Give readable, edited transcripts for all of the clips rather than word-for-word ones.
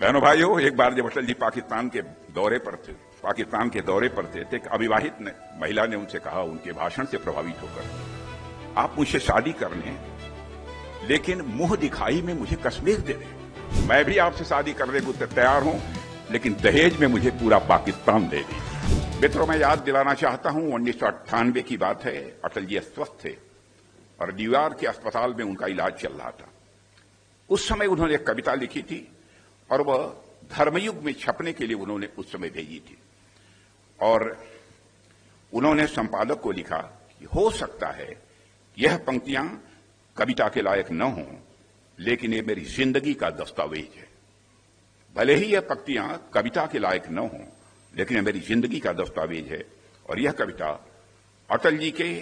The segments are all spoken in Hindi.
बहनों भाइयों, एक बार जब अटल जी पाकिस्तान के दौरे पर थे, तो एक अविवाहित महिला ने उनसे कहा, उनके भाषण से प्रभावित होकर, आप मुझसे शादी कर लें, लेकिन मुंह दिखाई में मुझे कश्मीर दे दें। मैं भी आपसे शादी करने को तैयार हूं, लेकिन दहेज में मुझे पूरा पाकिस्तान दे दें। मित्रों, मैं याद दिलाना चाहता हूं, 1998 की बात है। अटल जी अस्वस्थ थे और न्यूयॉर्क के अस्पताल में उनका इलाज चल रहा था। उस समय उन्होंने एक कविता लिखी थी और वह धर्मयुग में छपने के लिए उन्होंने उस समय भेजी थी। और उन्होंने संपादक को लिखा कि हो सकता है यह पंक्तियां कविता के लायक न हों, लेकिन ये मेरी जिंदगी का दस्तावेज है। भले ही यह पंक्तियां कविता के लायक न हों, लेकिन यह मेरी जिंदगी का दस्तावेज है। और यह कविता अटल जी के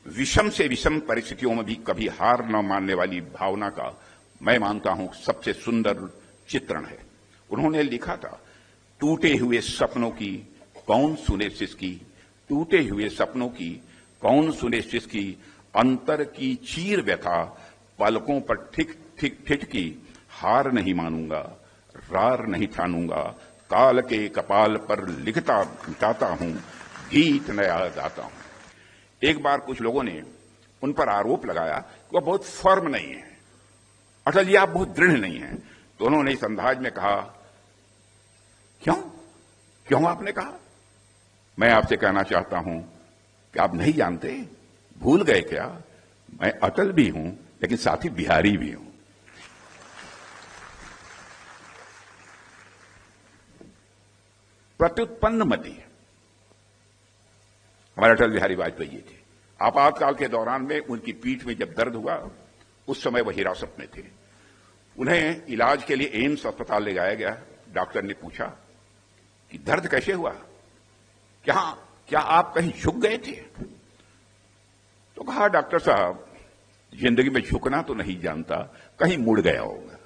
विषम से विषम परिस्थितियों में भी कभी हार न मानने वाली भावना का, मैं मानता हूं, सबसे सुंदर चित्रण है। उन्होंने लिखा था, टूटे हुए सपनों की कौन सुने सिसकी, टूटे हुए सपनों की कौन सुने सिसकी, अंतर की चीर व्यथा पलकों पर ठिक ठिक ठिठकी, हार नहीं मानूंगा, रार नहीं ठानूंगा, काल के कपाल पर लिखता मिटाता हूं, गीत नया गाता हूं। एक बार कुछ लोगों ने उन पर आरोप लगाया कि वह बहुत फर्म नहीं है, अटल जी आप बहुत दृढ़ नहीं हैं। तो उन्होंने इस अंदाज में कहा, क्यों आपने कहा? मैं आपसे कहना चाहता हूं कि आप नहीं जानते, भूल गए क्या, मैं अटल भी हूं, लेकिन साथ ही बिहारी भी हूं। प्रत्युत्पन्न मती हमारे अटल बिहारी वाजपेयी थे। आपातकाल के दौरान में उनकी पीठ में जब दर्द हुआ, उस समय वह हिरासत में थे। उन्हें इलाज के लिए एम्स अस्पताल ले जाया गया। डॉक्टर ने पूछा कि दर्द कैसे हुआ, क्या आप कहीं झुक गए थे? तो कहा, डॉक्टर साहब, जिंदगी में झुकना तो नहीं जानता, कहीं मुड़ गया होगा।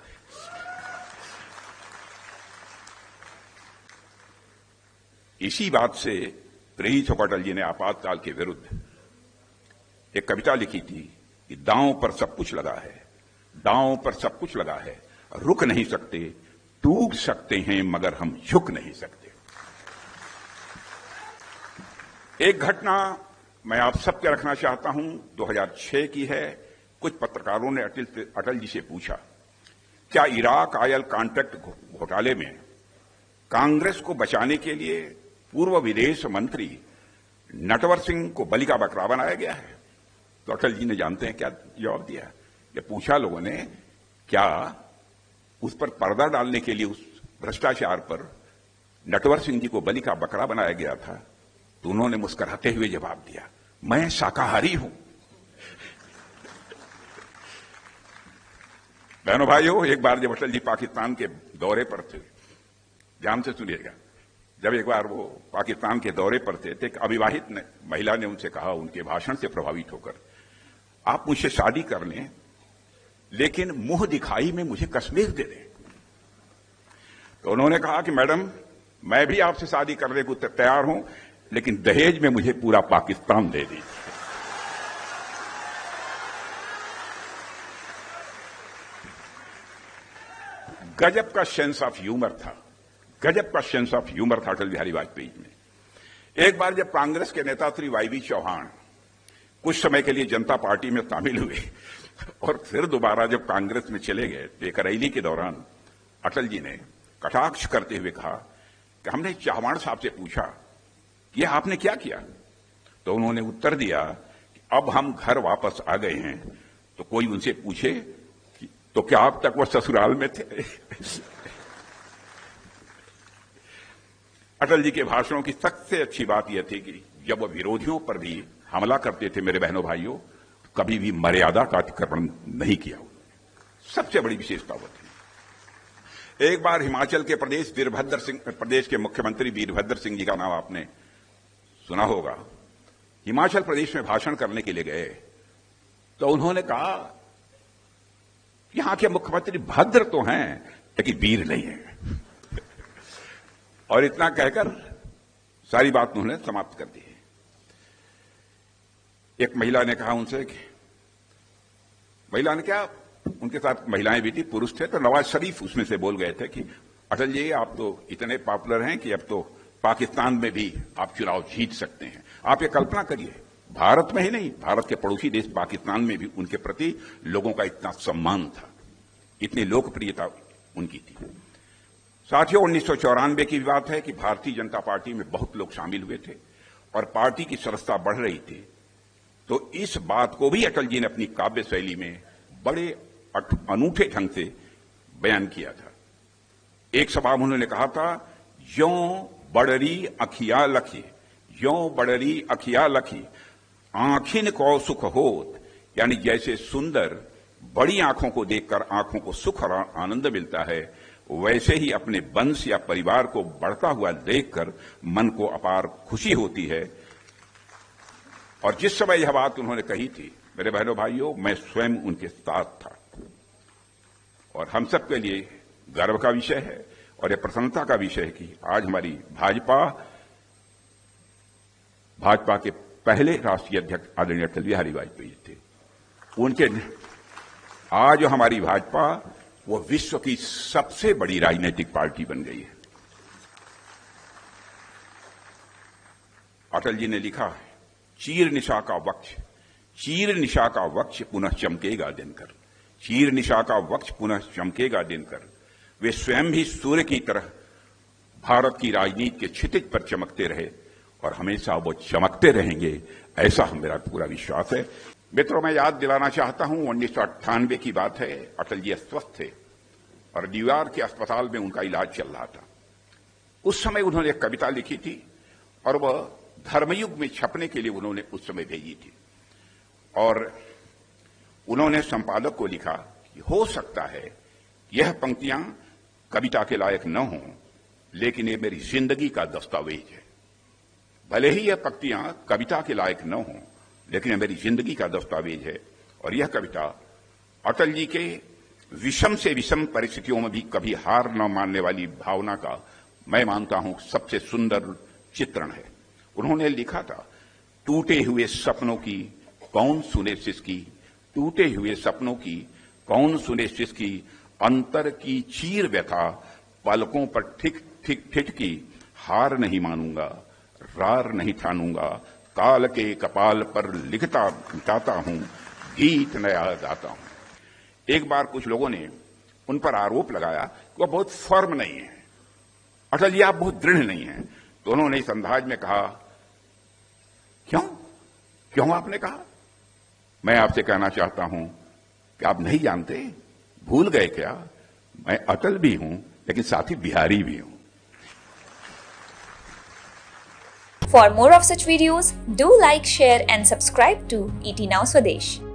इसी बात से प्रेरित होकर अटल जी ने आपातकाल के विरुद्ध एक कविता लिखी थी कि दांव पर सब कुछ लगा है, दांव पर सब कुछ लगा है, रुक नहीं सकते, टूट सकते हैं मगर हम झुक नहीं सकते। एक घटना मैं आप सबके रखना चाहता हूं, 2006 की है। कुछ पत्रकारों ने अटल जी से पूछा, क्या इराक ऑयल कॉन्ट्रैक्ट घोटाले में कांग्रेस को बचाने के लिए पूर्व विदेश मंत्री नटवर सिंह को बलि का बकरा बनाया गया है? तो अटल जी ने जानते हैं क्या जवाब दिया? ये पूछा लोगों ने, क्या उस पर पर्दा डालने के लिए, उस भ्रष्टाचार पर नटवर सिंह जी को बलि का बकरा बनाया गया था? तो उन्होंने मुस्कुराते हुए जवाब दिया, मैं शाकाहारी हूं। बहनों भाइयों, एक बार जब अटल जी पाकिस्तान के दौरे पर थे, ध्यान से सुनिएगा, जब एक बार वो पाकिस्तान के दौरे पर थे, तो एक अविवाहित महिला ने उनसे कहा, उनके भाषण से प्रभावित होकर, आप मुझसे शादी कर लें, लेकिन मुंह दिखाई में मुझे कश्मीर दे दें। तो उन्होंने कहा कि मैडम, मैं भी आपसे शादी करने को तैयार हूं, लेकिन दहेज में मुझे पूरा पाकिस्तान दे दीजिए। गजब का सेंस ऑफ ह्यूमर था, गजब का सेंस ऑफ ह्यूमर था अटल बिहारी वाजपेयी में। एक बार जब कांग्रेस के नेता श्री वाई चौहान कुछ समय के लिए जनता पार्टी में शामिल हुए और फिर दोबारा जब कांग्रेस में चले गए, तो एक रैली के दौरान अटल जी ने कटाक्ष करते हुए कहा कि हमने चौहान साहब से पूछा कि यह आपने क्या किया? तो उन्होंने उत्तर दिया कि अब हम घर वापस आ गए हैं, तो कोई उनसे पूछे कि तो क्या अब तक वह ससुराल में थे? अटल जी के भाषणों की सबसे अच्छी बात यह थी कि जब वह विरोधियों पर भी हमला करते थे, मेरे बहनों भाइयों, कभी भी मर्यादा का अतिक्रमण नहीं किया। सबसे बड़ी विशेषता वो थी। एक बार हिमाचल के प्रदेश के मुख्यमंत्री वीरभद्र सिंह जी का नाम आपने सुना होगा। हिमाचल प्रदेश में भाषण करने के लिए गए, तो उन्होंने कहा, यहां के मुख्यमंत्री भद्र तो हैं, लेकिन वीर नहीं है। और इतना कहकर सारी बात उन्होंने समाप्त कर दी। एक महिला ने कहा उनसे कि महिला ने क्या, उनके साथ महिलाएं भी थी, पुरुष थे, तो नवाज शरीफ उसमें से बोल गए थे कि अटल जी, आप तो इतने पॉपुलर हैं कि अब तो पाकिस्तान में भी आप चुनाव जीत सकते हैं। आप ये कल्पना करिए, भारत में ही नहीं, भारत के पड़ोसी देश पाकिस्तान में भी उनके प्रति लोगों का इतना सम्मान था, इतनी लोकप्रियता उनकी थी। साथियों, 1994 की बात है कि भारतीय जनता पार्टी में बहुत लोग शामिल हुए थे और पार्टी की सदस्यता बढ़ रही थी। तो इस बात को भी अटल जी ने अपनी काव्य शैली में बड़े अनूठे ढंग से बयान किया था। एक सभा में उन्होंने कहा था, यों बड़री अखिया लखी, यों बड़री अखिया लखी, आंखिन को सुख होत, यानी जैसे सुंदर बड़ी आंखों को देखकर आंखों को सुख और आनंद मिलता है, वैसे ही अपने वंश या परिवार को बढ़ता हुआ देखकर मन को अपार खुशी होती है। और जिस समय यह बात उन्होंने कही थी, मेरे बहनों भाइयों, मैं स्वयं उनके साथ था और हम सब के लिए गर्व का विषय है और यह प्रसन्नता का विषय है कि आज हमारी भाजपा के पहले राष्ट्रीय अध्यक्ष आदरणीय अटल बिहारी वाजपेयी थे। उनके आज हमारी भाजपा वो विश्व की सबसे बड़ी राजनीतिक पार्टी बन गई है। अटल जी ने लिखा है, चीर निशा का वक्ष, चीर निशा का वक्ष पुनः चमकेगा दिनकर, चीर निशा का वक्ष पुनः चमकेगा दिनकर। वे स्वयं भी सूर्य की तरह भारत की राजनीति के क्षितिज पर चमकते रहे और हमेशा वो चमकते रहेंगे, ऐसा मेरा पूरा विश्वास है। मित्रों, मैं याद दिलाना चाहता हूं, 1998 की बात है। अटल जी अस्वस्थ थे और न्यूयॉर्क के अस्पताल में उनका इलाज चल रहा था। उस समय उन्होंने एक कविता लिखी थी और वह धर्मयुग में छपने के लिए उन्होंने उस समय भेजी थी। और उन्होंने संपादक को लिखा कि हो सकता है यह पंक्तियां कविता के लायक न हों, लेकिन ये मेरी जिंदगी का दस्तावेज है। भले ही यह पंक्तियां कविता के लायक न हों, लेकिन यह मेरी जिंदगी का दस्तावेज है। और यह कविता अटल जी के विषम से विषम परिस्थितियों में भी कभी हार न मानने वाली भावना का, मैं मानता हूं, सबसे सुंदर चित्रण है। उन्होंने लिखा था, टूटे हुए सपनों की कौन सुने सिसकी, टूटे हुए सपनों की कौन सुने सिसकी, अंतर की चीर व्यथा पलकों पर ठिक ठिक ठिठकी, हार नहीं मानूंगा, रार नहीं ठानूंगा, काल के कपाल पर लिखता गाता हूं, गीत नया गाता हूं। एक बार कुछ लोगों ने उन पर आरोप लगाया कि वह बहुत फर्म नहीं है, अटल जी आप बहुत दृढ़ नहीं हैं। तो उन्होंने इस अंदाज में कहा, क्यों आपने कहा? मैं आपसे कहना चाहता हूं कि आप नहीं जानते, भूल गए क्या, मैं अटल भी हूं लेकिन साथ ही बिहारी भी हूं। For more of such videos, do like, share and subscribe to ET Now Swadesh.